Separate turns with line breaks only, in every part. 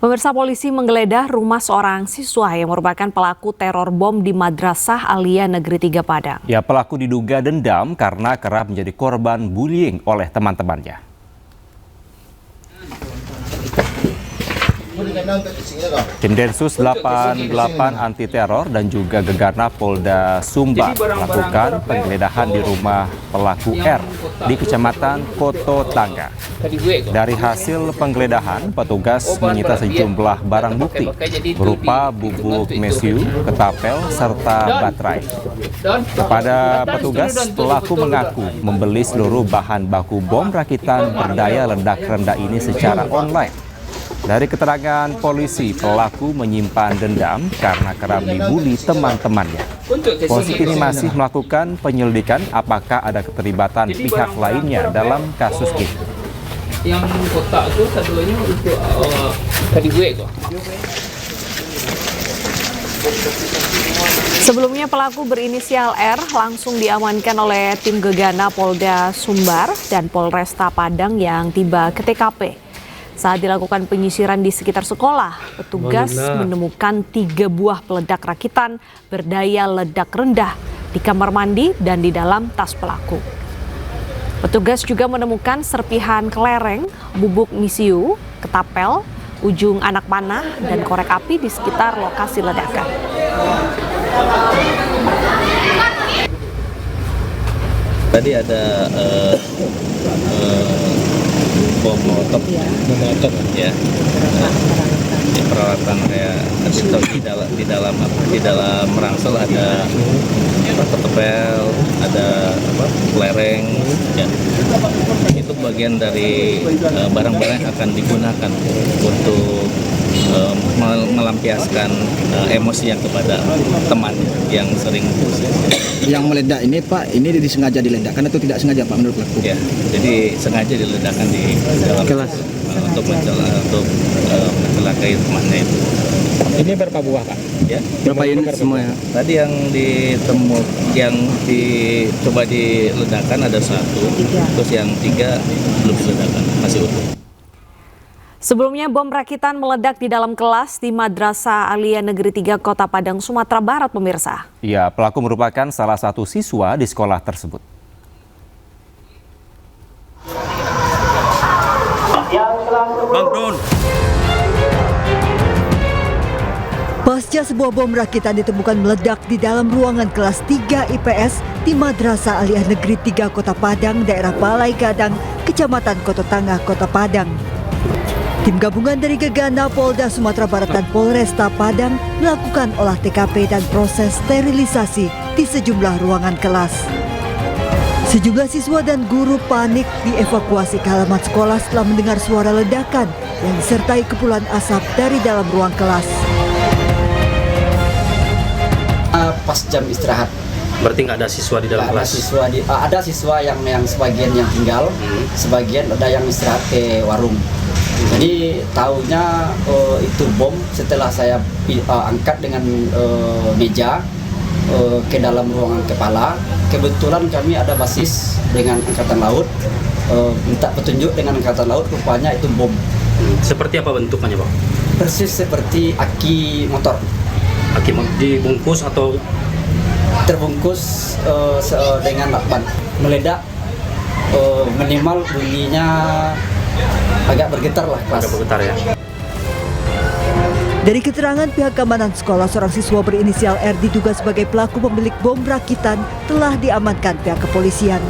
Pemirsa, polisi menggeledah rumah seorang siswa yang merupakan pelaku teror bom di Madrasah Aliyah Negeri 3 Padang.
Ya, pelaku diduga dendam karena kerap menjadi korban bullying oleh teman-temannya. Tim Densus 88 anti teror dan juga Gegana Polda Sumbar melakukan penggeledahan di rumah pelaku R di Kecamatan Koto Tangga. Dari hasil penggeledahan, petugas menyita sejumlah barang bukti berupa bubuk mesiu, ketapel, serta baterai. Kepada petugas, pelaku mengaku membeli seluruh bahan baku bom rakitan berdaya ledak rendah ini secara online. Dari keterangan polisi, pelaku menyimpan dendam karena kerap dibully teman-temannya. Polisi kini masih melakukan penyelidikan apakah ada keterlibatan pihak lainnya dalam kasus ini.
Yang kotak itu satunya untuk tadi gue kok.
Sebelumnya pelaku berinisial R langsung diamankan oleh tim Gegana Polda Sumbar dan Polresta Padang yang tiba ke TKP. Saat dilakukan penyisiran di sekitar sekolah, petugas menemukan 3 buah peledak rakitan berdaya ledak rendah di kamar mandi dan di dalam tas pelaku. Petugas juga menemukan serpihan kelereng, bubuk misiu, ketapel, ujung anak panah, dan korek api di sekitar lokasi ledakan.
Tadi ada bom molotov ya, peralatan kayak di dalam ransel ada ketapel, ada kelereng ya. Itu bagian dari barang-barang yang akan digunakan untuk melampiaskan emosinya kepada teman yang sering.
Yang meledak ini Pak, ini disengaja diledakkan atau tidak sengaja Pak menurut pelaku?
Ya, jadi sengaja diledakkan di dalam kelas untuk mencelakai temannya itu.
Ini berapa buah Pak?
Ya,
berapa unit semuanya?
Tadi yang dicoba diledakkan ada 1, terus yang 3 belum diledakkan, masih utuh.
Sebelumnya bom rakitan meledak di dalam kelas di Madrasah Aliyah Negeri 3 Kota Padang, Sumatera Barat, pemirsa.
Ya, pelaku merupakan salah satu siswa di sekolah tersebut.
Bang Don.
Pasca sebuah bom rakitan ditemukan meledak di dalam ruangan kelas 3 IPS di Madrasah Aliyah Negeri 3 Kota Padang, daerah Balai Gadang, Kecamatan Koto Tangga, Kota Padang. Tim gabungan dari Gegana Polda Sumatera Barat dan Polresta Padang melakukan olah TKP dan proses sterilisasi di sejumlah ruangan kelas. Sejumlah siswa dan guru panik dievakuasi ke halaman sekolah setelah mendengar suara ledakan yang disertai kepulan asap dari dalam ruang kelas.
Pas jam istirahat.
Berarti nggak ada siswa di dalam kelas?
Ada siswa yang sebagian yang tinggal, sebagian ada yang istirahat ke warung. Jadi tahunya itu bom setelah saya angkat dengan meja ke dalam ruangan kepala. Kebetulan kami ada basis dengan Angkatan Laut, minta petunjuk dengan Angkatan Laut, rupanya itu bom.
Seperti apa bentukannya Pak?
Persis seperti aki motor.
Aki dibungkus atau?
Terbungkus dengan lakban. Meledak, minimal bunyinya agak bergetar lah kelas.
Agak bergetar ya.
Dari keterangan pihak keamanan sekolah, seorang siswa berinisial R diduga sebagai pelaku pemilik bom rakitan telah diamankan pihak kepolisian.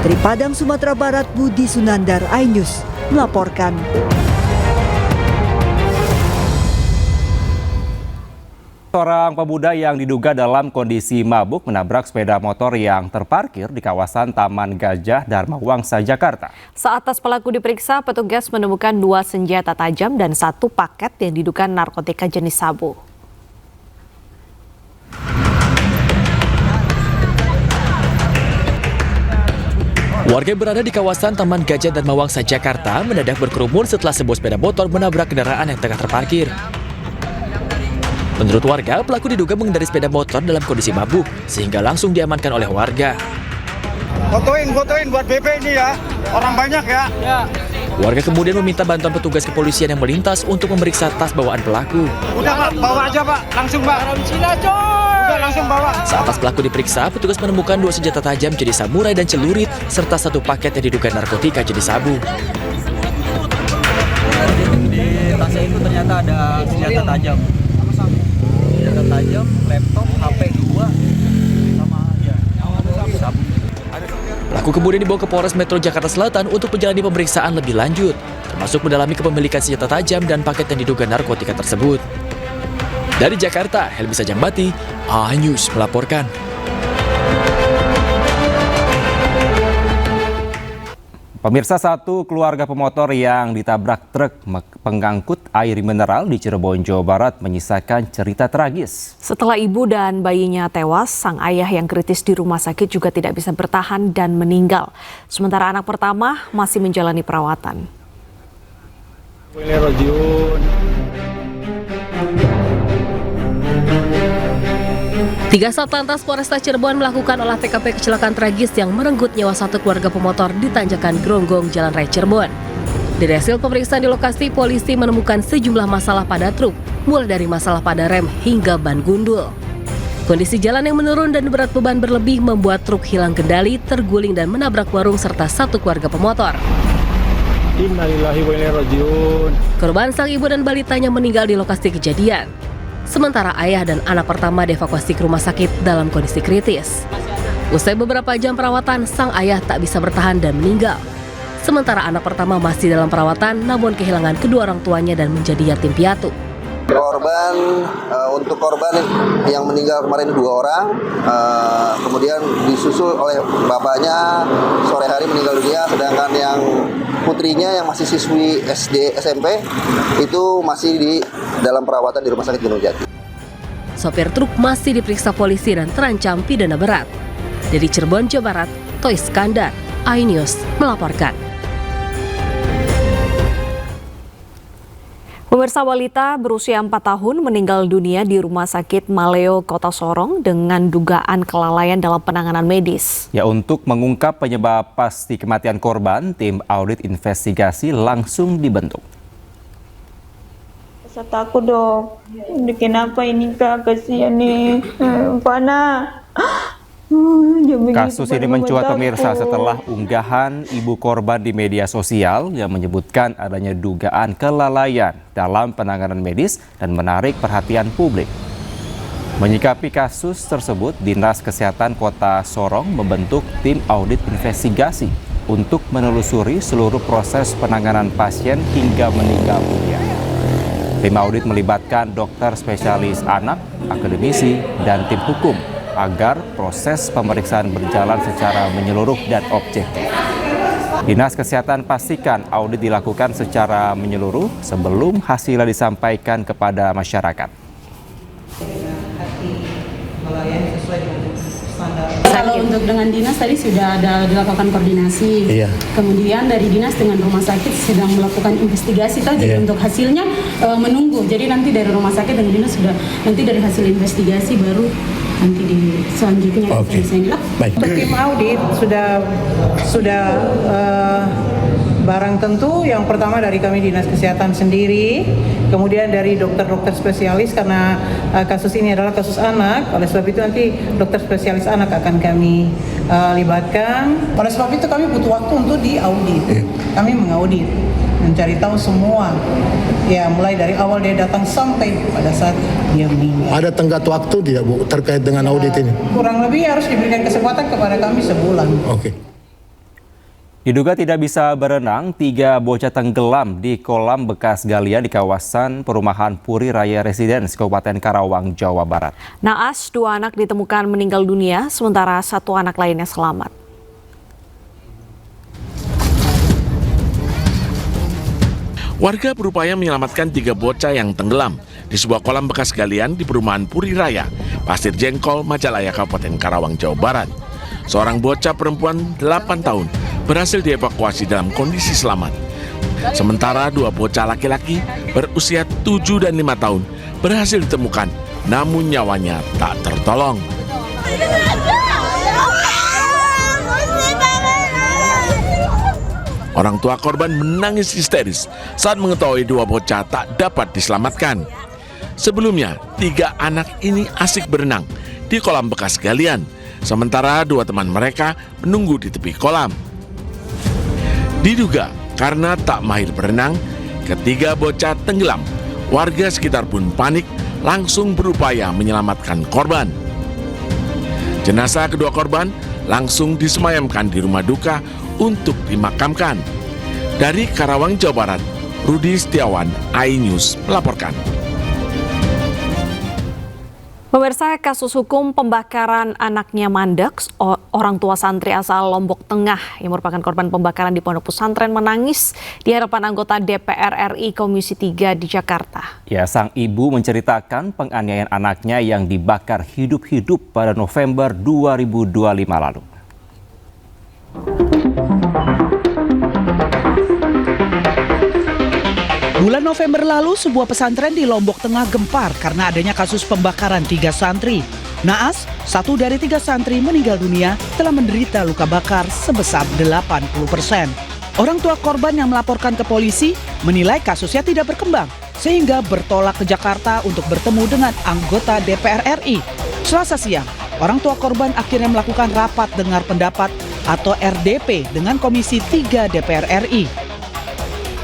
Dari Padang, Sumatera Barat, Budi Sunandar, iNews melaporkan.
Seorang pemuda yang diduga dalam kondisi mabuk menabrak sepeda motor yang terparkir di kawasan Taman Gajah Dharma Wangsa, Jakarta.
Saat tas pelaku diperiksa, petugas menemukan 2 senjata tajam dan 1 paket yang diduga narkotika jenis sabu.
Warga yang berada di kawasan Taman Gajah Dharma Wangsa, Jakarta mendadak berkerumun setelah sebuah sepeda motor menabrak kendaraan yang tengah terparkir. Menurut warga, pelaku diduga mengendarai sepeda motor dalam kondisi mabuk, sehingga langsung diamankan oleh warga.
Fotoin buat BP ini ya, orang banyak ya.
Warga kemudian meminta bantuan petugas kepolisian yang melintas untuk memeriksa tas bawaan pelaku.
Udah Pak, bawa aja Pak, langsung Pak. Udah langsung bawa.
Saat tas pelaku diperiksa, petugas menemukan 2 senjata tajam jenis samurai dan celurit, serta 1 paket yang diduga narkotika jenis sabu.
Di tasnya itu ternyata ada senjata tajam. Senjata tajam, laptop, HP 2, sama aja. Sabu.
Pelaku kemudian dibawa ke Polres Metro Jakarta Selatan untuk menjalani pemeriksaan lebih lanjut, termasuk mendalami kepemilikan senjata tajam dan paket yang diduga narkotika tersebut. Dari Jakarta, Helmi Sajambati, iNews melaporkan.
Pemirsa, 1 keluarga pemotor yang ditabrak truk pengangkut air mineral di Cirebon, Jawa Barat menyisakan cerita tragis.
Setelah ibu dan bayinya tewas, sang ayah yang kritis di rumah sakit juga tidak bisa bertahan dan meninggal. Sementara anak pertama masih menjalani perawatan.
Tiga Satlantas Polresta Cirebon melakukan olah TKP kecelakaan tragis yang merenggut nyawa 1 keluarga pemotor di Tanjakan Gronggong, Jalan Raya Cirebon. Dari hasil pemeriksaan di lokasi, polisi menemukan sejumlah masalah pada truk, mulai dari masalah pada rem hingga ban gundul. Kondisi jalan yang menurun dan berat beban berlebih membuat truk hilang kendali, terguling dan menabrak warung serta 1 keluarga pemotor.
Innalillahi wa inna ilaihi raji'un.
Korban sang ibu dan balitanya meninggal di lokasi kejadian. Sementara ayah dan anak pertama dievakuasi ke rumah sakit dalam kondisi kritis. Usai beberapa jam perawatan, sang ayah tak bisa bertahan dan meninggal. Sementara anak pertama masih dalam perawatan, namun kehilangan kedua orang tuanya dan menjadi yatim piatu.
Untuk korban yang meninggal kemarin 2 orang, kemudian disusul oleh bapaknya sore hari meninggal dunia, sedangkan yang putrinya yang masih siswi SD SMP itu masih di dalam perawatan di Rumah Sakit Gunung Jati.
Sopir truk masih diperiksa polisi dan terancam pidana berat. Dari Cirebon, Jawa Barat, Toy Skandar, iNews melaporkan.
Pemirsa, balita berusia 4 tahun meninggal dunia di Rumah Sakit Maleo, Kota Sorong dengan dugaan kelalaian dalam penanganan medis.
Ya, untuk mengungkap penyebab pasti kematian korban, tim audit investigasi langsung dibentuk.
Saya takut dok, kenapa ini kak, kasihan nih, Fana.
Kasus ini mencuat pemirsa setelah unggahan ibu korban di media sosial yang menyebutkan adanya dugaan kelalaian dalam penanganan medis dan menarik perhatian publik. Menyikapi kasus tersebut, Dinas Kesehatan Kota Sorong membentuk tim audit investigasi untuk menelusuri seluruh proses penanganan pasien hingga meninggal dunia. Tim audit melibatkan dokter spesialis anak, akademisi, dan tim hukum agar proses pemeriksaan berjalan secara menyeluruh dan objektif. Dinas Kesehatan pastikan audit dilakukan secara menyeluruh sebelum hasilnya disampaikan kepada masyarakat.
Kalau untuk dengan dinas tadi sudah ada dilakukan koordinasi. Iya. Kemudian dari dinas dengan rumah sakit sedang melakukan investigasi tadi. Jadi untuk hasilnya menunggu. Jadi nanti dari rumah sakit dan dinas sudah nanti dari hasil investigasi baru nanti di selanjutnya bisa
Baik. Tim audit sudah barang tentu yang pertama dari kami Dinas Kesehatan sendiri, kemudian dari dokter-dokter spesialis karena kasus ini adalah kasus anak, oleh sebab itu nanti dokter spesialis anak akan kami libatkan. Oleh sebab itu kami butuh waktu untuk diaudit. Kami mengaudit, mencari tahu semua, ya mulai dari awal dia datang sampai pada saat dia meninggal.
Ada tenggat waktu tidak Bu terkait dengan audit ini?
Kurang lebih harus diberikan kesempatan kepada kami sebulan.
Oke.
Diduga tidak bisa berenang, 3 bocah tenggelam di kolam bekas galian di kawasan perumahan Puri Raya Residence, Kabupaten Karawang, Jawa Barat.
Naas, 2 anak ditemukan meninggal dunia, sementara 1 anak lainnya selamat.
Warga berupaya menyelamatkan 3 bocah yang tenggelam di sebuah kolam bekas galian di perumahan Puri Raya, Pasir Jengkol, Majalaya, Kabupaten Karawang, Jawa Barat. Seorang bocah perempuan 8 tahun berhasil dievakuasi dalam kondisi selamat. Sementara 2 bocah laki-laki berusia 7 dan 5 tahun berhasil ditemukan, namun nyawanya tak tertolong. Orang tua korban menangis histeris saat mengetahui 2 bocah tak dapat diselamatkan. Sebelumnya, 3 anak ini asik berenang di kolam bekas galian, sementara 2 teman mereka menunggu di tepi kolam. Diduga karena tak mahir berenang, ketiga bocah tenggelam. Warga sekitar pun panik, langsung berupaya menyelamatkan korban. Jenazah kedua korban langsung disemayamkan di rumah duka untuk dimakamkan. Dari Karawang, Jawa Barat, Rudi Setiawan, iNews melaporkan.
Pemirsa, kasus hukum pembakaran anaknya mandek, orang tua santri asal Lombok Tengah yang merupakan korban pembakaran di pondok pesantren menangis di hadapan anggota DPR RI Komisi 3 di Jakarta.
Ya, sang ibu menceritakan penganiayaan anaknya yang dibakar hidup-hidup pada November 2025 lalu.
Bulan November lalu, sebuah pesantren di Lombok Tengah gempar karena adanya kasus pembakaran 3 santri. Naas, 1 dari 3 santri meninggal dunia telah menderita luka bakar sebesar 80%. Orang tua korban yang melaporkan ke polisi menilai kasusnya tidak berkembang, sehingga bertolak ke Jakarta untuk bertemu dengan anggota DPR RI. Selasa siang, orang tua korban akhirnya melakukan rapat dengar pendapat atau RDP dengan Komisi 3 DPR RI.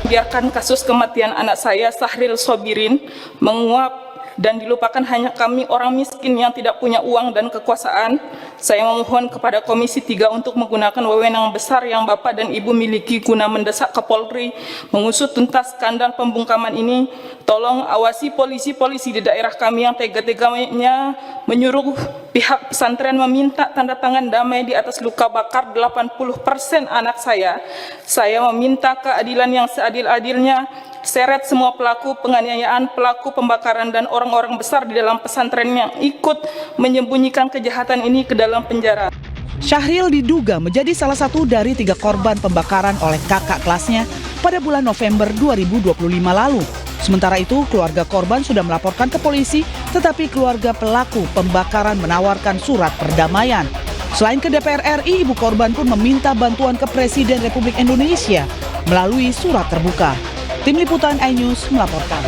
Biarkan kasus kematian anak saya, Sahril Sobirin, menguap dan dilupakan hanya kami orang miskin yang tidak punya uang dan kekuasaan. Saya memohon kepada Komisi 3 untuk menggunakan wewenang besar yang Bapak dan Ibu miliki guna mendesak Kapolri mengusut tuntas skandal pembungkaman ini. Tolong awasi polisi-polisi di daerah kami yang tega-teganya menyuruh pihak pesantren meminta tanda tangan damai di atas luka bakar 80% anak saya. Saya meminta keadilan yang seadil-adilnya. Seret semua pelaku penganiayaan, pelaku pembakaran, dan orang-orang besar di dalam pesantren yang ikut menyembunyikan kejahatan ini ke dalam penjara.
Syahril diduga menjadi salah satu dari 3 korban pembakaran oleh kakak kelasnya pada bulan November 2025 lalu. Sementara itu, keluarga korban sudah melaporkan ke polisi, tetapi keluarga pelaku pembakaran menawarkan surat perdamaian. Selain ke DPR RI, ibu korban pun meminta bantuan ke Presiden Republik Indonesia melalui surat terbuka. Tim Liputan iNews melaporkan.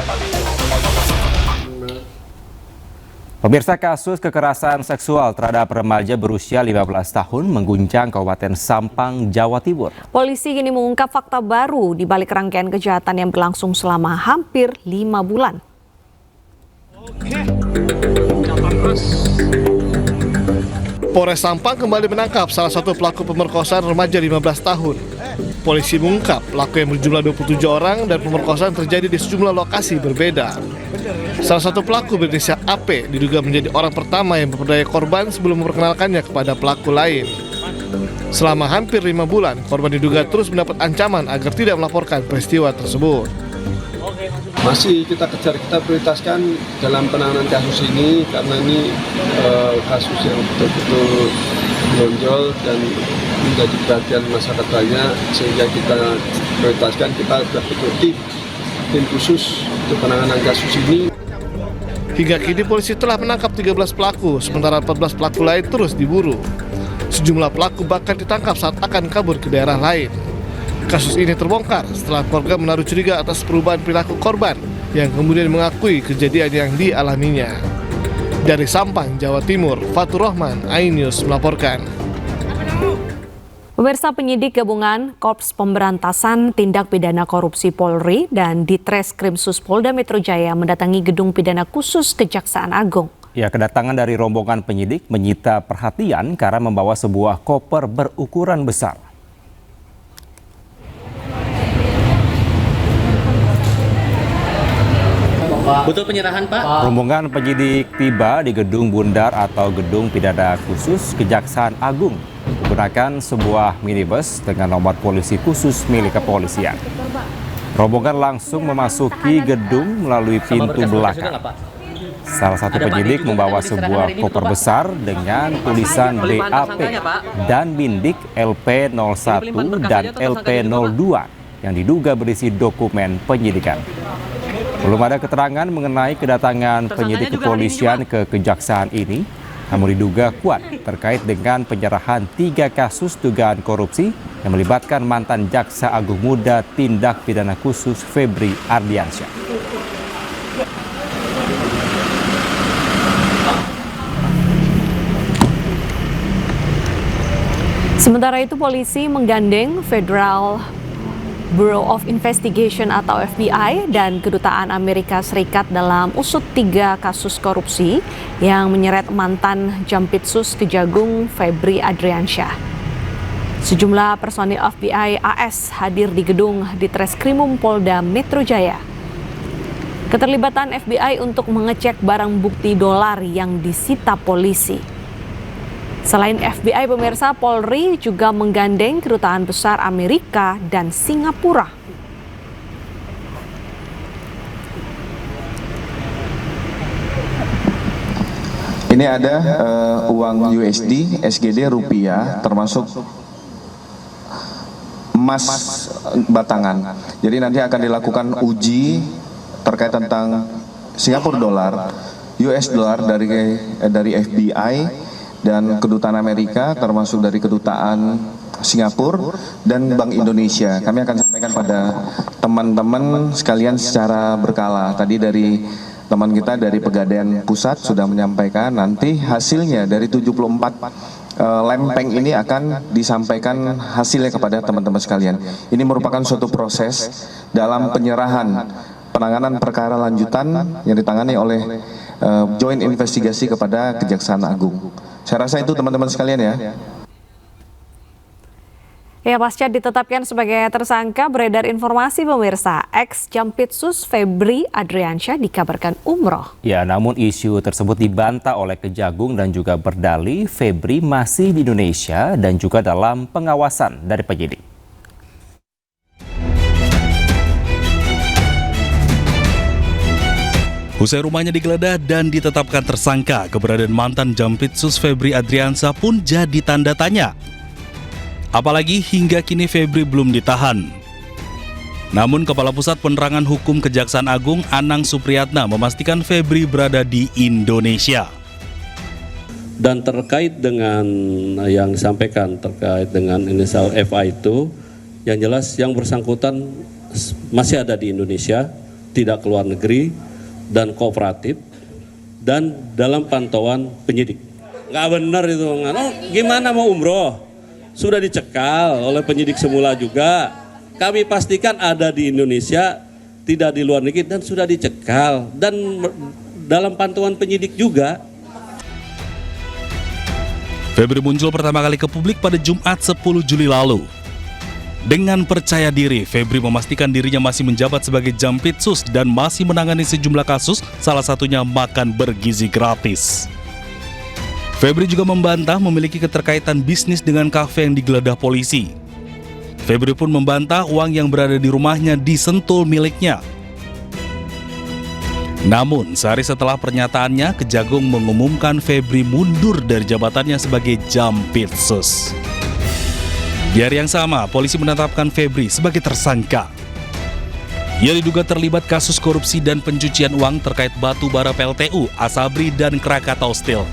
Pemirsa, kasus kekerasan seksual terhadap remaja berusia 15 tahun mengguncang Kabupaten Sampang, Jawa Timur.
Polisi kini mengungkap fakta baru di balik rangkaian kejahatan yang berlangsung selama hampir 5 bulan.
Polres Sampang kembali menangkap salah satu pelaku pemerkosaan remaja 15 tahun. Polisi mengungkap pelaku yang berjumlah 27 orang dan pemerkosaan terjadi di sejumlah lokasi berbeda. Salah satu pelaku berinisial AP diduga menjadi orang pertama yang memperdaya korban sebelum memperkenalkannya kepada pelaku lain. Selama hampir 5 bulan, korban diduga terus mendapat ancaman agar tidak melaporkan peristiwa tersebut.
Masih kita kejar, kita prioritaskan dalam penanganan kasus ini karena ini kasus yang betul-betul menonjol dan menjadi perhatian masyarakat banyak, sehingga kita prioritaskan, kita sudah bentuk tim khusus untuk penanganan kasus ini.
Hingga kini polisi telah menangkap 13 pelaku, sementara 14 pelaku lain terus diburu. Sejumlah pelaku bahkan ditangkap saat akan kabur ke daerah lain. Kasus ini terbongkar setelah keluarga menaruh curiga atas perubahan perilaku korban yang kemudian mengakui kejadian yang dialaminya. Dari Sampang, Jawa Timur, Fatur Rahman, iNews melaporkan.
Pemirsa, penyidik gabungan Korps Pemberantasan Tindak Pidana Korupsi Polri dan Ditreskrimsus Polda Metro Jaya mendatangi Gedung Pidana Khusus Kejaksaan Agung.
Ya, kedatangan dari rombongan penyidik menyita perhatian karena membawa sebuah koper berukuran besar.
Betul penyerahan, Pak?
Rombongan penyidik tiba di Gedung Bundar atau Gedung Pidana Khusus Kejaksaan Agung menggunakan sebuah minibus dengan nomor polisi khusus milik kepolisian. Rombongan langsung memasuki gedung melalui pintu belakang. Salah satu penyidik membawa sebuah koper besar dengan tulisan BAP dan bindik LP01 dan LP02 yang diduga berisi dokumen penyidikan. Belum ada keterangan mengenai kedatangan penyidik kepolisian ke kejaksaan ini. namun diduga kuat terkait dengan penyerahan 3 kasus dugaan korupsi yang melibatkan mantan Jaksa Agung Muda Tindak Pidana Khusus Febri Ardiansyah.
Sementara itu, polisi menggandeng Federal Bureau of Investigation atau FBI dan Kedutaan Amerika Serikat dalam usut 3 kasus korupsi yang menyeret mantan Jampitsus Kejagung Febri Ardiansyah. Sejumlah personil FBI AS hadir di gedung Ditreskrimum Polda Metro Jaya. Keterlibatan FBI untuk mengecek barang bukti dolar yang disita polisi. Selain FBI, pemirsa, Polri juga menggandeng Kedutaan Besar Amerika dan Singapura.
Ini ada uang USD, SGD, rupiah, termasuk emas batangan. Jadi nanti akan dilakukan uji terkait tentang Singapura dolar, US dolar dari FBI, dan Kedutaan Amerika, termasuk dari Kedutaan Singapura dan Bank Indonesia. Kami akan sampaikan pada teman-teman sekalian secara berkala. Tadi dari teman kita dari Pegadaian Pusat sudah menyampaikan, nanti hasilnya dari 74 lempeng ini akan disampaikan hasilnya kepada teman-teman sekalian. Ini merupakan suatu proses dalam penyerahan penanganan perkara lanjutan yang ditangani oleh Joint Investigasi kepada Kejaksaan Agung. Saya rasa itu teman-teman sekalian ya.
Ya, pasca ditetapkan sebagai tersangka, beredar informasi pemirsa, ex-Jampitsus Febri Ardiansyah dikabarkan umroh.
Ya, namun isu tersebut dibantah oleh Kejagung dan juga berdalih Febri masih di Indonesia dan juga dalam pengawasan dari penyidik.
Usai rumahnya digeledah dan ditetapkan tersangka, keberadaan mantan Jampitsus Febri Ardiansyah pun jadi tanda tanya. Apalagi hingga kini Febri belum ditahan. Namun Kepala Pusat Penerangan Hukum Kejaksaan Agung Anang Supriyatna memastikan Febri berada di Indonesia.
Dan terkait dengan yang disampaikan terkait dengan inisial FA itu, yang jelas yang bersangkutan masih ada di Indonesia, tidak keluar negeri, dan kooperatif, dan dalam pantauan penyidik. Nggak benar itu, oh, gimana mau umroh? Sudah dicekal oleh penyidik semula juga. Kami pastikan ada di Indonesia, tidak di luar negeri, dan sudah dicekal, dan dalam pantauan penyidik juga.
Febri muncul pertama kali ke publik pada Jumat 10 Juli lalu. Dengan percaya diri, Febri memastikan dirinya masih menjabat sebagai Jampitsus dan masih menangani sejumlah kasus, salah satunya makan bergizi gratis. Febri juga membantah memiliki keterkaitan bisnis dengan kafe yang digeledah polisi. Febri pun membantah uang yang berada di rumahnya disentul miliknya. Namun, sehari setelah pernyataannya, Kejagung mengumumkan Febri mundur dari jabatannya sebagai Jampitsus. Di hari yang sama, polisi menetapkan Febri sebagai tersangka. Ia diduga terlibat kasus korupsi dan pencucian uang terkait batu bara PLTU, Asabri, dan Krakatau Steel.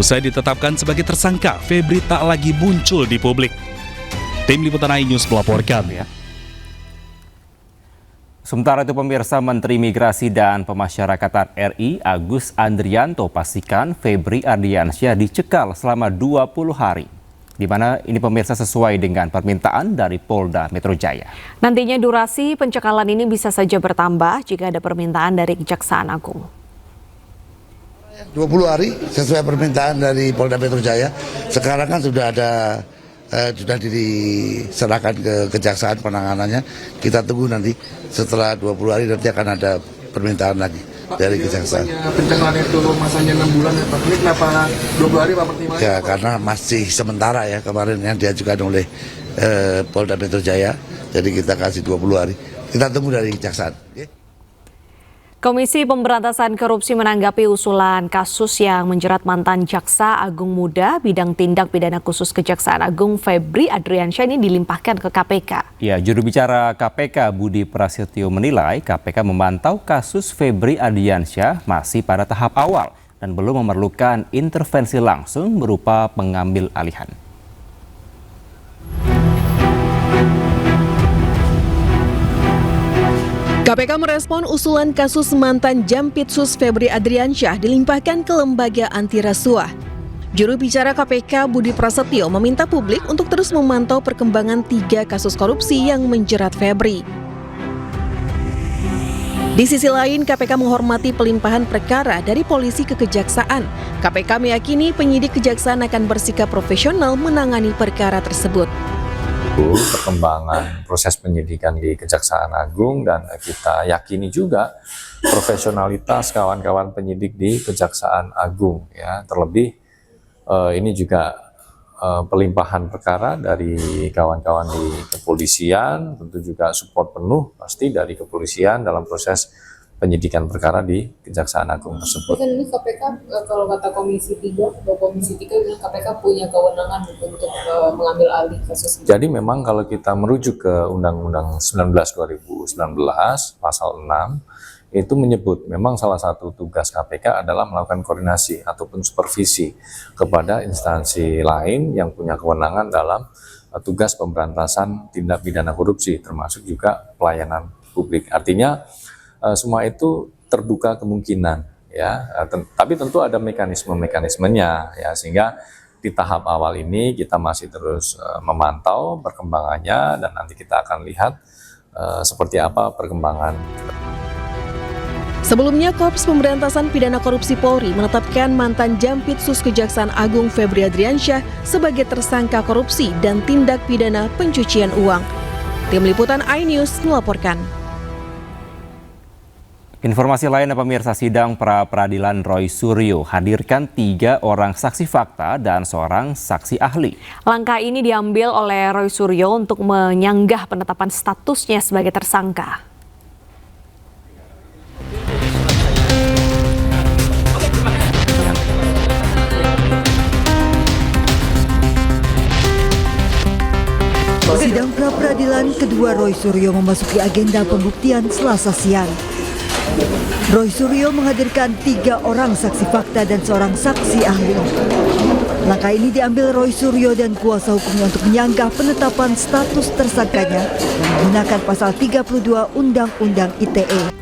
Usai ditetapkan sebagai tersangka, Febri tak lagi muncul di publik. Tim Liputan iNews melaporkan.
Sementara itu pemirsa, Menteri Migrasi dan Pemasyarakatan RI Agus Andrianto pastikan Febri Ardiansyah dicekal selama 20 hari. Di mana ini pemirsa sesuai dengan permintaan dari Polda Metro Jaya.
Nantinya durasi pencekalan ini bisa saja bertambah jika ada permintaan dari Kejaksaan Agung.
20 hari sesuai permintaan dari Polda Metro Jaya. Sekarang kan sudah ada sudah diserahkan ke Kejaksaan penanganannya. Kita tunggu nanti setelah 20 hari nanti akan ada permintaan lagi dari Kejaksaan.
Pencekalan itu masanya 6 bulan ya Pak. Ini kenapa 20 hari Pak pertimbangan?
Ya karena masih sementara ya, kemarin yang diajukan oleh Polda Metro Jaya. Jadi kita kasih 20 hari. Kita tunggu dari Kejaksaan.
Komisi Pemberantasan Korupsi menanggapi usulan kasus yang menjerat mantan Jaksa Agung Muda bidang tindak pidana khusus Kejaksaan Agung Febri Ardiansyah ini dilimpahkan ke KPK.
Ya, juru bicara KPK Budi Prasetyo menilai KPK memantau kasus Febri Ardiansyah masih pada tahap awal dan belum memerlukan intervensi langsung berupa pengambil alihan.
KPK merespon usulan kasus mantan Jampitsus Febri Adriansyah dilimpahkan ke lembaga anti rasuah. Juru bicara KPK Budi Prasetyo meminta publik untuk terus memantau perkembangan 3 kasus korupsi yang menjerat Febri. Di sisi lain, KPK menghormati pelimpahan perkara dari polisi ke kejaksaan. KPK meyakini penyidik kejaksaan akan bersikap profesional menangani perkara tersebut.
Perkembangan proses penyidikan di Kejaksaan Agung, dan kita yakini juga profesionalitas kawan-kawan penyidik di Kejaksaan Agung, ya. Terlebih ini juga pelimpahan perkara dari kawan-kawan di kepolisian, tentu juga support penuh pasti dari kepolisian dalam proses penyidikan perkara di Kejaksaan Agung tersebut.
Kan ini KPK, kalau kata Komisi 3 atau Komisi 3 bilang KPK punya kewenangan untuk mengambil alih kasus ini.
Jadi memang kalau kita merujuk ke Undang-Undang 19/2019 pasal 6 itu menyebut memang salah satu tugas KPK adalah melakukan koordinasi ataupun supervisi kepada instansi lain yang punya kewenangan dalam tugas pemberantasan tindak pidana korupsi, termasuk juga pelayanan publik. Artinya semua itu terbuka kemungkinan, ya. Tapi tentu ada mekanismenya, ya, sehingga di tahap awal ini kita masih terus memantau perkembangannya, dan nanti kita akan lihat seperti apa perkembangan.
Sebelumnya, Korps Pemberantasan Pidana Korupsi Polri menetapkan mantan Jampitsus Kejaksaan Agung Febri Adriansyah sebagai tersangka korupsi dan tindak pidana pencucian uang. Tim Liputan iNews melaporkan.
Informasi lainnya, pemirsa, sidang pra-peradilan Roy Suryo hadirkan 3 orang saksi fakta dan seorang saksi ahli.
Langkah ini diambil oleh Roy Suryo untuk menyanggah penetapan statusnya sebagai tersangka.
Sidang pra-peradilan kedua Roy Suryo memasuki agenda pembuktian Selasa siang. Roy Suryo menghadirkan 3 orang saksi fakta dan seorang saksi ahli. Langkah ini diambil Roy Suryo dan kuasa hukumnya untuk menyanggah penetapan status tersangkanya menggunakan pasal 32 Undang-Undang ITE.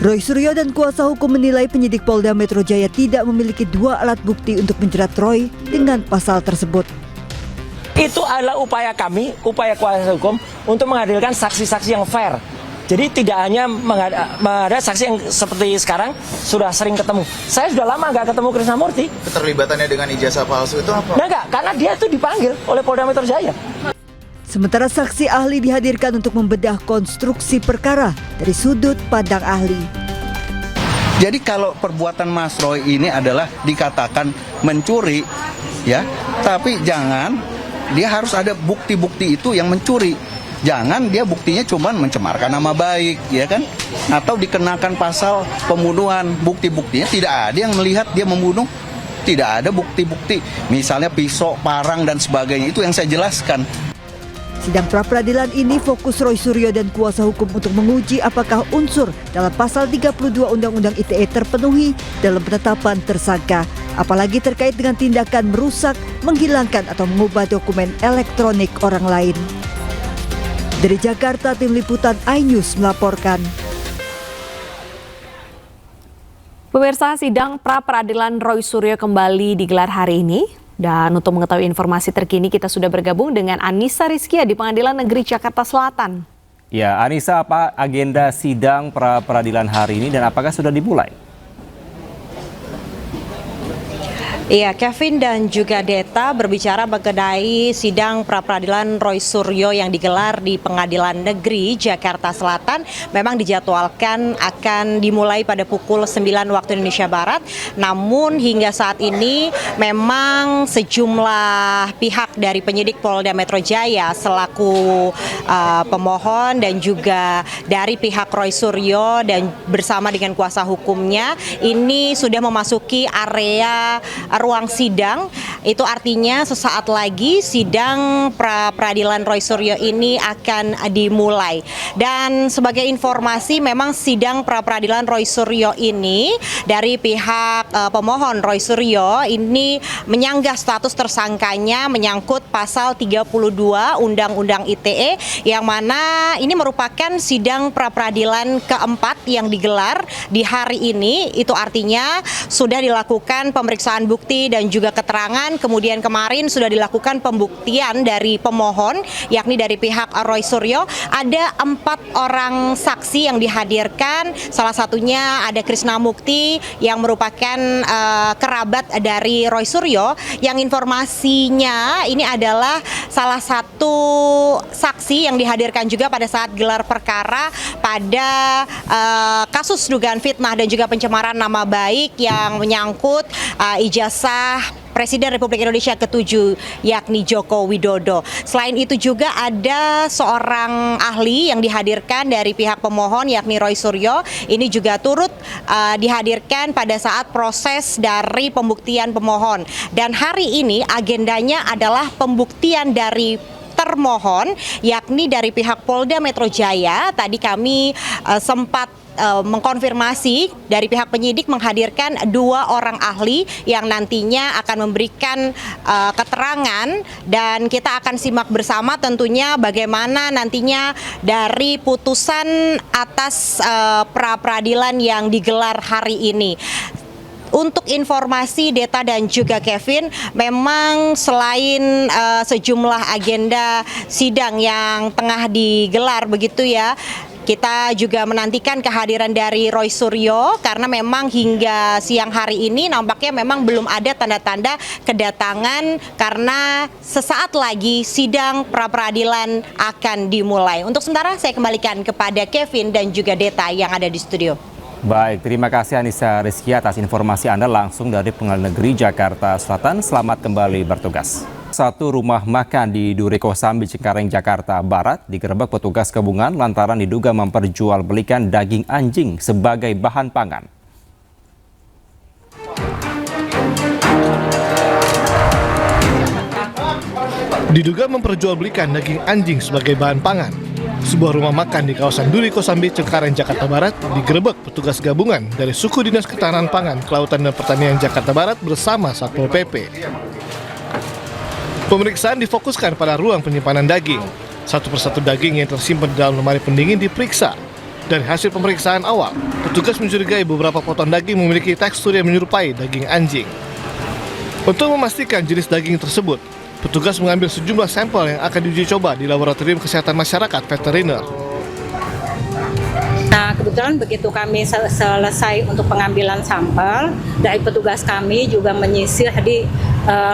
Roy Suryo dan kuasa hukum menilai penyidik Polda Metro Jaya tidak memiliki 2 alat bukti untuk menjerat Roy dengan pasal tersebut.
Itu adalah upaya kami, upaya kuasa hukum untuk menghadirkan saksi-saksi yang fair. Jadi tidak hanya ada saksi yang seperti sekarang sudah sering ketemu. Saya sudah lama nggak ketemu Krisnamurti.
Keterlibatannya dengan ijazah palsu itu apa?
Nah, enggak, karena dia itu dipanggil oleh Polda Metro Jaya.
Sementara saksi ahli dihadirkan untuk membedah konstruksi perkara dari sudut pandang ahli.
Jadi kalau perbuatan Mas Roy ini adalah dikatakan mencuri, ya, tapi jangan dia harus ada bukti-bukti itu yang mencuri. Jangan dia buktinya cuma mencemarkan nama baik, ya kan? Atau dikenakan pasal pembunuhan, bukti-buktinya tidak ada yang melihat dia membunuh. Tidak ada bukti-bukti, misalnya pisau, parang dan sebagainya, itu yang saya jelaskan.
Sidang pra-peradilan ini fokus Roy Suryo dan kuasa hukum untuk menguji apakah unsur dalam pasal 32 Undang-Undang ITE terpenuhi dalam penetapan tersangka, apalagi terkait dengan tindakan merusak, menghilangkan atau mengubah dokumen elektronik orang lain. Dari Jakarta, Tim Liputan iNews melaporkan.
Pemirsa, sidang pra-peradilan Roy Suryo kembali digelar hari ini. Dan untuk mengetahui informasi terkini, kita sudah bergabung dengan Anissa Rizkia di Pengadilan Negeri Jakarta Selatan.
Ya, Anissa, apa agenda sidang pra-peradilan hari ini dan apakah sudah dimulai?
Iya, Kevin dan juga Deta berbicara mengenai sidang pra-peradilan Roy Suryo yang digelar di Pengadilan Negeri Jakarta Selatan. Memang dijadwalkan akan dimulai pada pukul 9 waktu Indonesia Barat. Namun hingga saat ini memang sejumlah pihak dari penyidik Polda Metro Jaya selaku pemohon dan juga dari pihak Roy Suryo dan bersama dengan kuasa hukumnya ini sudah memasuki area ruang sidang Itu artinya sesaat lagi sidang pra-peradilan Roy Suryo ini akan dimulai. Dan sebagai informasi memang sidang pra-peradilan Roy Suryo ini dari pihak pemohon Roy Suryo ini menyanggah status tersangkanya menyangkut pasal 32 Undang-Undang ITE yang mana ini merupakan sidang pra-peradilan keempat yang digelar di hari ini. Itu artinya sudah dilakukan pemeriksaan bukti dan juga keterangan. Kemudian kemarin sudah dilakukan pembuktian dari pemohon, yakni dari pihak Roy Suryo. Ada 4 orang saksi yang dihadirkan, salah satunya ada Krisna Mukti yang merupakan kerabat dari Roy Suryo, yang informasinya ini adalah salah satu saksi yang dihadirkan juga pada saat gelar perkara pada kasus dugaan fitnah dan juga pencemaran nama baik yang menyangkut ijazah Presiden Republik Indonesia ke-7 yakni Joko Widodo. Selain itu juga ada seorang ahli yang dihadirkan dari pihak pemohon yakni Roy Suryo. Ini juga turut dihadirkan pada saat proses dari pembuktian pemohon. Dan hari ini agendanya adalah pembuktian dari termohon yakni dari pihak Polda Metro Jaya. Tadi kami sempat mengkonfirmasi dari pihak penyidik menghadirkan 2 orang ahli yang nantinya akan memberikan keterangan, dan kita akan simak bersama tentunya bagaimana nantinya dari putusan atas pra-peradilan yang digelar hari ini. Untuk informasi Deta dan juga Kevin, memang selain sejumlah agenda sidang yang tengah digelar begitu ya, kita juga menantikan kehadiran dari Roy Suryo karena memang hingga siang hari ini nampaknya memang belum ada tanda-tanda kedatangan karena sesaat lagi sidang pra-peradilan akan dimulai. Untuk sementara saya kembalikan kepada Kevin dan juga Deta yang ada di studio.
Baik, terima kasih Anissa Rizky atas informasi Anda langsung dari Pengadilan Negeri Jakarta Selatan. Selamat kembali bertugas. Satu rumah makan di Duri Kosambi, Cengkareng, Jakarta Barat digerebek petugas gabungan lantaran diduga memperjualbelikan daging anjing sebagai bahan pangan.
Diduga memperjualbelikan daging anjing sebagai bahan pangan. Sebuah rumah makan di kawasan Duri Kosambi, Cengkareng, Jakarta Barat digerebek petugas gabungan dari Suku Dinas Ketahanan Pangan, Kelautan dan Pertanian Jakarta Barat bersama Satpol PP. Pemeriksaan difokuskan pada ruang penyimpanan daging. Satu persatu daging yang tersimpan di dalam lemari pendingin diperiksa. Dari hasil pemeriksaan awal, petugas mencurigai beberapa potong daging memiliki tekstur yang menyerupai daging anjing. Untuk memastikan jenis daging tersebut, petugas mengambil sejumlah sampel yang akan diuji coba di Laboratorium Kesehatan Masyarakat Veteriner.
Nah, kebetulan begitu kami selesai untuk pengambilan sampel, dari petugas kami juga menyisir di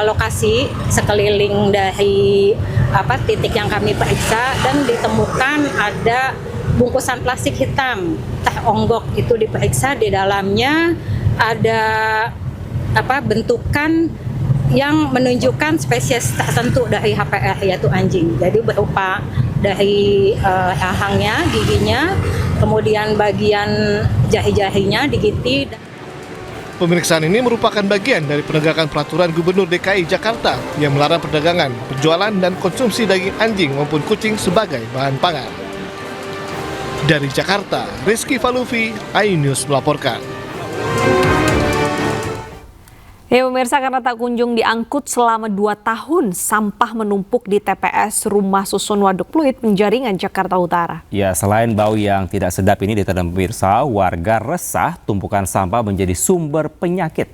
lokasi sekeliling dari titik yang kami periksa, dan ditemukan ada bungkusan plastik hitam teh onggok. Itu diperiksa, di dalamnya ada bentukan yang menunjukkan spesies tertentu dari HPR, yaitu anjing. Jadi berupa dari rahangnya, giginya, kemudian bagian jahi-jahinya digiti.
Pemeriksaan ini merupakan bagian dari penegakan peraturan Gubernur DKI Jakarta yang melarang perdagangan, penjualan, dan konsumsi daging anjing maupun kucing sebagai bahan pangan. Dari Jakarta, Rizky Falufi, iNews melaporkan.
Ya pemirsa, karena tak kunjung diangkut selama 2 tahun, sampah menumpuk di TPS Rumah Susun Waduk Pluit, Penjaringan, Jakarta Utara. Ya, selain bau yang tidak sedap ini, Dita dan pemirsa, warga resah tumpukan sampah menjadi sumber penyakit.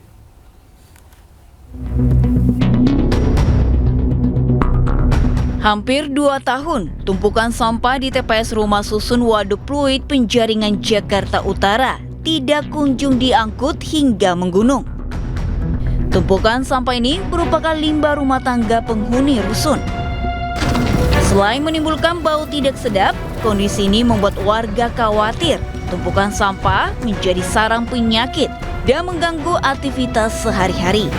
Hampir 2 tahun, tumpukan sampah di TPS Rumah Susun Waduk Pluit, Penjaringan, Jakarta Utara tidak kunjung diangkut hingga menggunung. Tumpukan sampah ini merupakan limbah rumah tangga penghuni rusun. Selain menimbulkan bau tidak sedap, kondisi ini membuat warga khawatir tumpukan sampah menjadi sarang penyakit dan mengganggu aktivitas sehari-hari.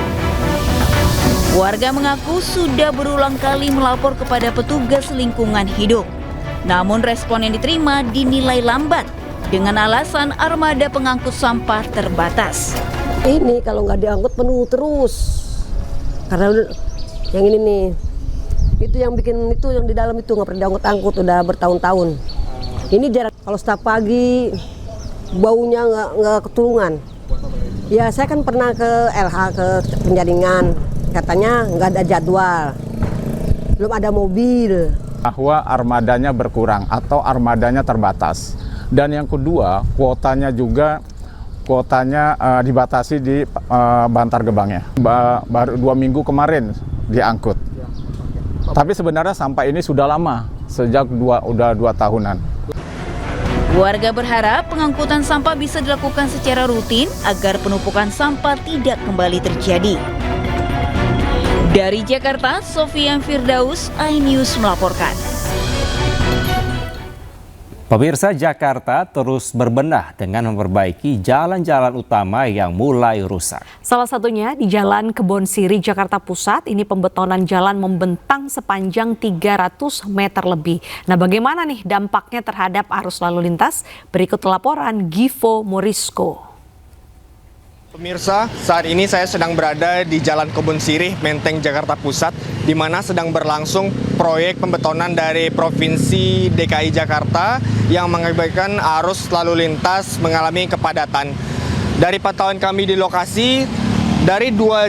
Warga mengaku sudah berulang kali melapor kepada petugas lingkungan hidup. Namun respon yang diterima dinilai lambat dengan alasan armada pengangkut sampah terbatas.
Ini kalau nggak diangkut penuh terus. Karena yang ini nih, itu yang bikin itu yang di dalam itu nggak pernah diangkut-angkut udah bertahun-tahun. Ini jarak kalau setiap pagi baunya nggak ketulungan. Ya saya kan pernah ke LH ke Penjaringan, katanya nggak ada jadwal, belum ada mobil.
Bahwa armadanya berkurang atau armadanya terbatas. Dan yang kedua, kuotanya dibatasi di Bantar Gebangnya. Baru 2 minggu kemarin diangkut. Tapi sebenarnya sampah ini sudah lama, sejak udah 2 tahunan.
Warga berharap pengangkutan sampah bisa dilakukan secara rutin agar penumpukan sampah tidak kembali terjadi. Dari Jakarta, Sofian Firdaus, iNews melaporkan.
Pemirsa, Jakarta terus berbenah dengan memperbaiki jalan-jalan utama yang mulai rusak.
Salah satunya di Jalan Kebon Siri, Jakarta Pusat. Ini pembetonan jalan membentang sepanjang 300 meter lebih. Nah, bagaimana nih dampaknya terhadap arus lalu lintas? Berikut laporan Givo Morisko.
Pemirsa, saat ini saya sedang berada di Jalan Kebon Sirih, Menteng, Jakarta Pusat, di mana sedang berlangsung proyek pembetonan dari Provinsi DKI Jakarta yang mengakibatkan arus lalu lintas mengalami kepadatan. Dari pantauan kami di lokasi, dari dua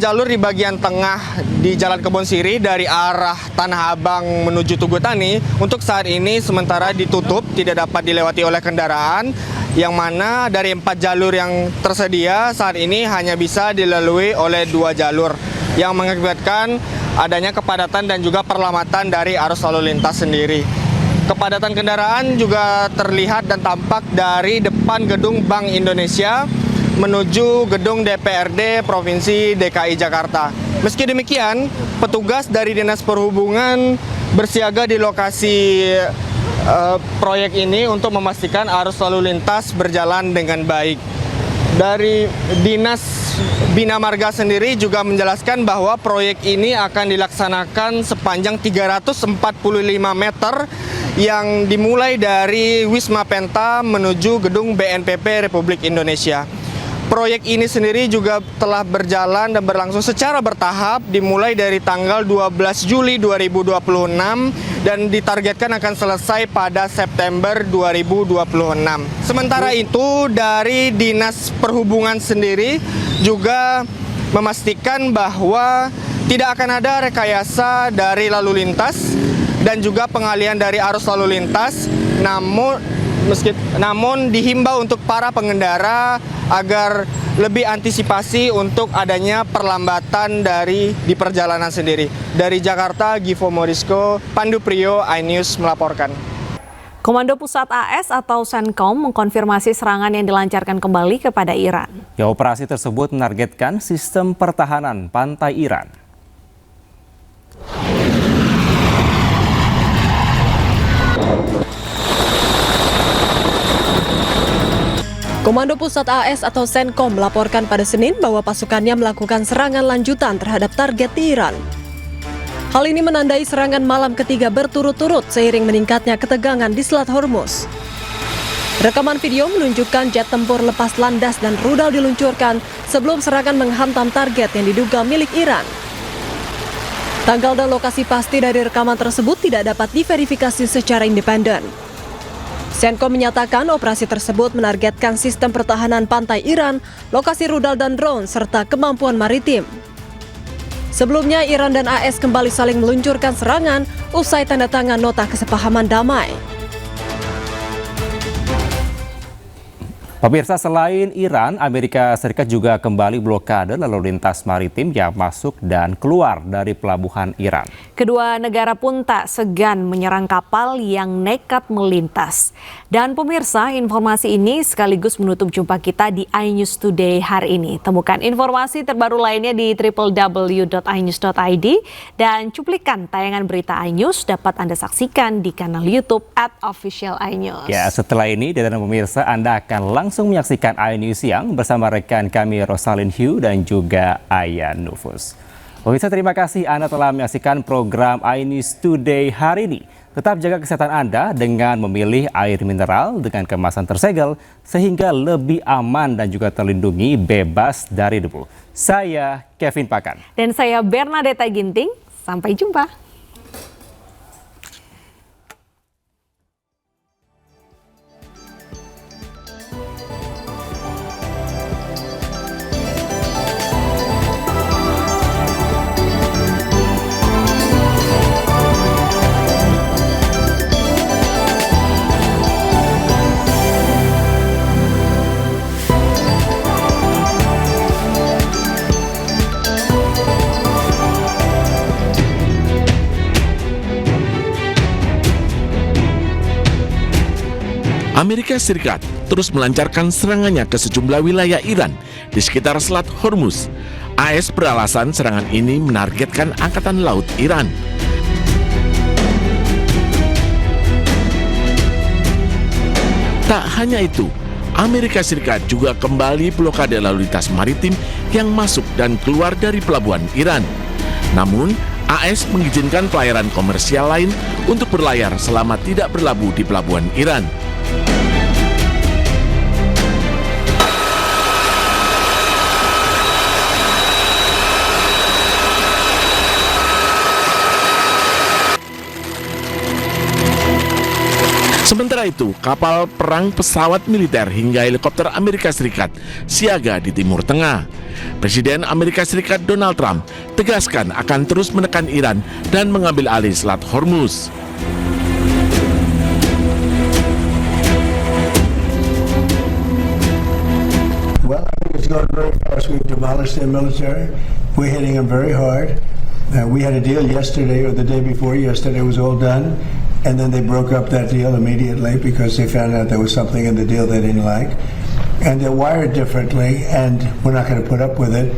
jalur di bagian tengah di Jalan Kebon Sirih dari arah Tanah Abang menuju Tugutani, untuk saat ini sementara ditutup, tidak dapat dilewati oleh kendaraan, yang mana dari 4 jalur yang tersedia saat ini hanya bisa dilalui oleh 2 jalur, yang mengakibatkan adanya kepadatan dan juga perlambatan dari arus lalu lintas sendiri. Kepadatan kendaraan juga terlihat dan tampak dari depan gedung Bank Indonesia menuju gedung DPRD Provinsi DKI Jakarta. Meski demikian, petugas dari Dinas Perhubungan bersiaga di lokasi proyek ini untuk memastikan arus lalu lintas berjalan dengan baik. Dari Dinas Bina Marga sendiri juga menjelaskan bahwa proyek ini akan dilaksanakan sepanjang 345 meter yang dimulai dari Wisma Penta menuju gedung BNPB Republik Indonesia. Proyek ini sendiri juga telah berjalan dan berlangsung secara bertahap dimulai dari tanggal 12 Juli 2026 dan ditargetkan akan selesai pada September 2026. Sementara itu dari Dinas Perhubungan sendiri juga memastikan bahwa tidak akan ada rekayasa dari lalu lintas dan juga pengalihan dari arus lalu lintas, namun dihimbau untuk para pengendara agar lebih antisipasi untuk adanya perlambatan di perjalanan sendiri. Dari Jakarta, Givo Morisko, Pandu Priyo, iNews melaporkan.
Komando Pusat AS atau Senkom mengkonfirmasi serangan yang dilancarkan kembali kepada Iran.
Ya, operasi tersebut menargetkan sistem pertahanan pantai Iran.
Komando Pusat AS atau Senkom melaporkan pada Senin bahwa pasukannya melakukan serangan lanjutan terhadap target di Iran. Hal ini menandai serangan malam ketiga berturut-turut seiring meningkatnya ketegangan di Selat Hormuz. Rekaman video menunjukkan jet tempur lepas landas dan rudal diluncurkan sebelum serangan menghantam target yang diduga milik Iran. Tanggal dan lokasi pasti dari rekaman tersebut tidak dapat diverifikasi secara independen. Senkom menyatakan operasi tersebut menargetkan sistem pertahanan pantai Iran, lokasi rudal dan drone, serta kemampuan maritim. Sebelumnya, Iran dan AS kembali saling meluncurkan serangan usai tanda tangan nota kesepahaman damai.
Pemirsa, selain Iran, Amerika Serikat juga kembali blokade lalu lintas maritim yang masuk dan keluar dari pelabuhan Iran.
Kedua negara pun tak segan menyerang kapal yang nekat melintas. Dan pemirsa, informasi ini sekaligus menutup jumpa kita di iNews Today hari ini. Temukan informasi terbaru lainnya di www.inews.id dan cuplikan tayangan berita iNews dapat Anda saksikan di kanal YouTube @officialinews.
Ya, setelah ini dan pemirsa, Anda akan langsung menyaksikan iNews Siang bersama rekan kami Rosalin Hugh dan juga Ayan Nufus. Pemirsa, terima kasih Anda telah menyaksikan program iNews Today hari ini. Tetap jaga kesehatan Anda dengan memilih air mineral dengan kemasan tersegel sehingga lebih aman dan juga terlindungi bebas dari debu. Saya Kevin Pakan.
Dan saya Bernadetta Ginting. Sampai jumpa.
Amerika Serikat terus melancarkan serangannya ke sejumlah wilayah Iran di sekitar Selat Hormuz. AS beralasan serangan ini menargetkan Angkatan Laut Iran. Tak hanya itu, Amerika Serikat juga kembali blokade lalu lintas maritim yang masuk dan keluar dari pelabuhan Iran. Namun, AS mengizinkan pelayaran komersial lain untuk berlayar selama tidak berlabuh di pelabuhan Iran. Sementara itu, kapal perang, pesawat militer hingga helikopter Amerika Serikat siaga di Timur Tengah. Presiden Amerika Serikat Donald Trump tegaskan akan terus menekan Iran dan mengambil alih Selat Hormuz.
Well, I think it's going very fast. We've demolished their military. We're hitting them very hard. We had a deal yesterday or the day before yesterday. It was all done. And then they broke up that deal immediately because they found out there was something in the deal they didn't like. And they're wired differently, and we're not going to put up with it.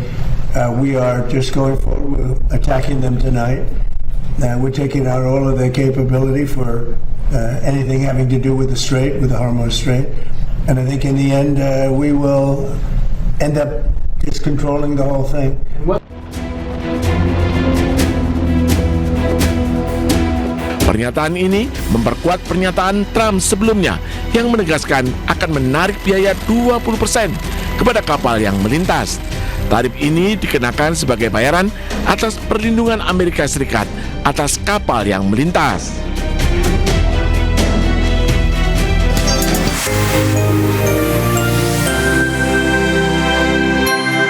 We are just going forward. We're attacking them tonight. We're taking out all of their capability for anything having to do with the Strait, with the Hormuz Strait. And I think in the end, we will end up just controlling the whole thing.
Pernyataan ini memperkuat pernyataan Trump sebelumnya yang menegaskan akan menarik biaya 20% kepada kapal yang melintas. Tarif ini dikenakan sebagai bayaran atas perlindungan Amerika Serikat atas kapal yang melintas.